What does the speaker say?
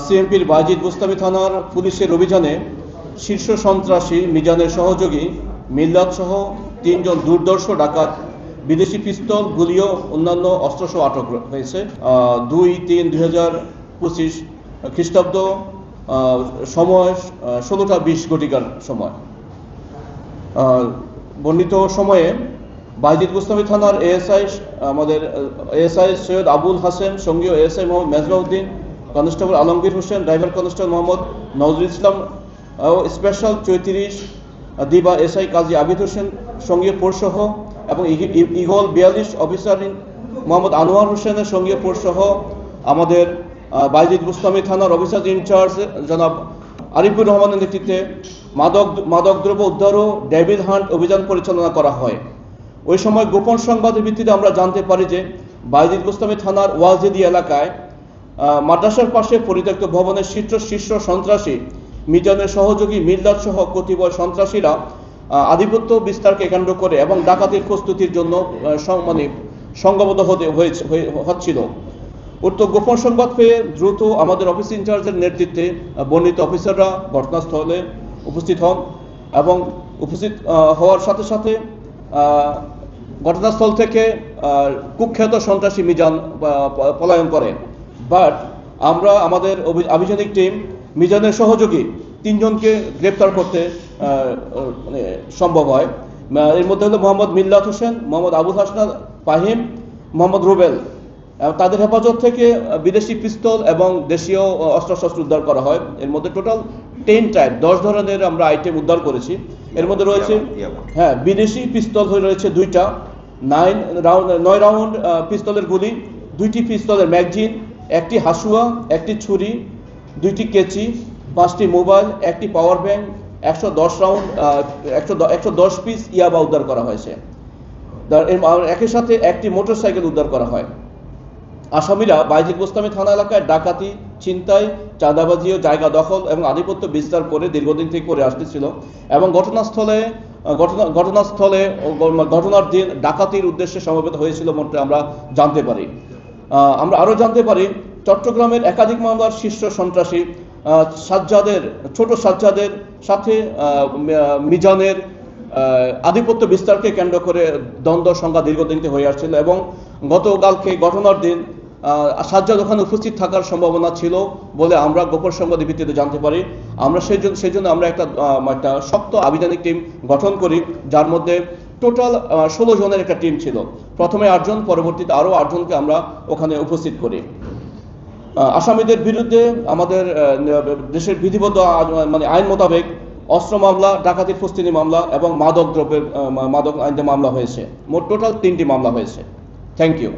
সিএমপির বায়েজিদ বোস্তামি থানার পুলিশের অভিযানে শীর্ষ সন্ত্রাসী মিজানের সহযোগী মিল্লাত সহ 3 জন দুর্ধর্ষ ডাকাত, বিদেশি পিস্তল, গুলি ও অন্যান্য অস্ত্রসহ আটক হয়েছে। 2-3-2025 খ্রিস্টাব্দ, সময় 16টা 20 ঘটিকার সময়। বর্ণিত সময়ে বায়েজিদ বোস্তামি থানার এএসআই সৈয়দ আবুল হাসেন, সঙ্গীয় ASI Mohammad Mezbauddin, constable Alamgir Hossain, driver constable Mohammad Nazrul Islam ও স্পেশাল 34 দিবা এসআই কাজী আবিদ হোসেন সঙ্গীয় ফোর্সসহ এবং ইগল 42 অফিসার মোহাম্মদ আনোয়ার হোসেনের সঙ্গীয় ফোর্সসহ আমাদের বায়েজিদ বোস্তামি থানার অফিসার ইনচার্জ জনাব আরিফুর রহমানের নেতৃত্বে মাদকদ্রব্য উদ্ধার ও ডেভিল হান্ট অভিযান পরিচালনা করা হয়। ওই সময় গোপন সংবাদের ভিত্তিতে আমরা জানতে পারি যে বায়েজিদ বোস্তামি থানার ওয়াজেদি এলাকায় মাদ্রাসার পাশে পরিত্যক্ত ভবনের শীর্ষ সন্ত্রাসী মিজানের সহযোগী মিল্লাত সহ কতিপয় সন্ত্রাসীরা আধিপত্য বিস্তারকে কেন্দ্র করে এবং ডাকাতির প্রস্তুতির জন্য সংঘবদ্ধ হচ্ছিল। উক্ত গোপন সংবাদ পেয়ে দ্রুত আমাদের অফিস ইনচার্জের নেতৃত্বে বর্ণিত অফিসাররা ঘটনাস্থলে উপস্থিত হন এবং উপস্থিত হওয়ার সাথে সাথে ঘটনাস্থল থেকে কুখ্যাত সন্ত্রাসী মিজান পলায়ন করে। বাট আমরা আমাদের আভিযানিক টিম মিজানের সহযোগী 3 জনকে গ্রেপ্তার করতে সম্ভব হয়। এর মধ্যে হলো মোহাম্মদ মিল্লাত হোসেন, মোহাম্মদ আবুল হাসনাত ফাহিম, মোহাম্মদ রুবেল। তাদের হেফাজত থেকে বিদেশি পিস্তল এবং দেশীয় অস্ত্রশস্ত্র উদ্ধার করা হয়। এর মধ্যে টোটাল 10 ধরনের আমরা আইটেম উদ্ধার করেছি। এর মধ্যে রয়েছে বিদেশি পিস্তল রয়েছে 2টা, 9 রাউন্ড পিস্তলের গুলি, 2টি পিস্তলের ম্যাগজিন, 1টি হাসুয়া, 1টি ছুরি, 2টি কেচি, 5টি মোবাইল, 1টি পাওয়ার ব্যাংক, 110 পিস ইয়াবা উদ্ধার করা হয়েছে। একই সাথে 1টি মোটরসাইকেল উদ্ধার করা হয়। আসামিরা বায়েজিদ বোস্তামি থানা এলাকায় ডাকাতি, ছিনতাই, চাঁদাবাজি ও জায়গা দখল এবং আধিপত্য বিস্তার করে দীর্ঘদিন থেকে করে আসতেছিল এবং ঘটনার দিন ডাকাতির উদ্দেশ্যে সমবেত হয়েছিল মধ্যে আমরা জানতে পারি। আমরা আরও জানতে পারি চট্টগ্রামের একাধিক মামলার শীর্ষ সন্ত্রাসী ছোট সাজ্জাদের সাথে মিজানের আধিপত্য বিস্তারকে কেন্দ্র করে দ্বন্দ্ব সংঘাত দীর্ঘদিন হয়ে আসছিল এবং গতকালকে ঘটনার দিন সাজ্জাদ ওখানে উপস্থিত থাকার সম্ভাবনা ছিল বলে আমরা গোপন সংবাদের ভিত্তিতে জানতে পারি। আমরা সেই জন্য আমরা একটা শক্ত আভিযানিক টিম গঠন করি, যার মধ্যে টোটাল 16 জনের একটা টিম ছিল। প্রথমে 8 জন, পরবর্তীতে আরও 8 জনকে আমরা ওখানে উপস্থিত করি। আসামিদের বিরুদ্ধে আমাদের দেশের বিধিবদ্ধ আইন মোতাবেক অস্ত্র মামলা, ডাকাতির প্রস্তুতি মামলা এবং মাদক আইনে মামলা হয়েছে। মোট টোটাল 3টি মামলা হয়েছে। Thank you.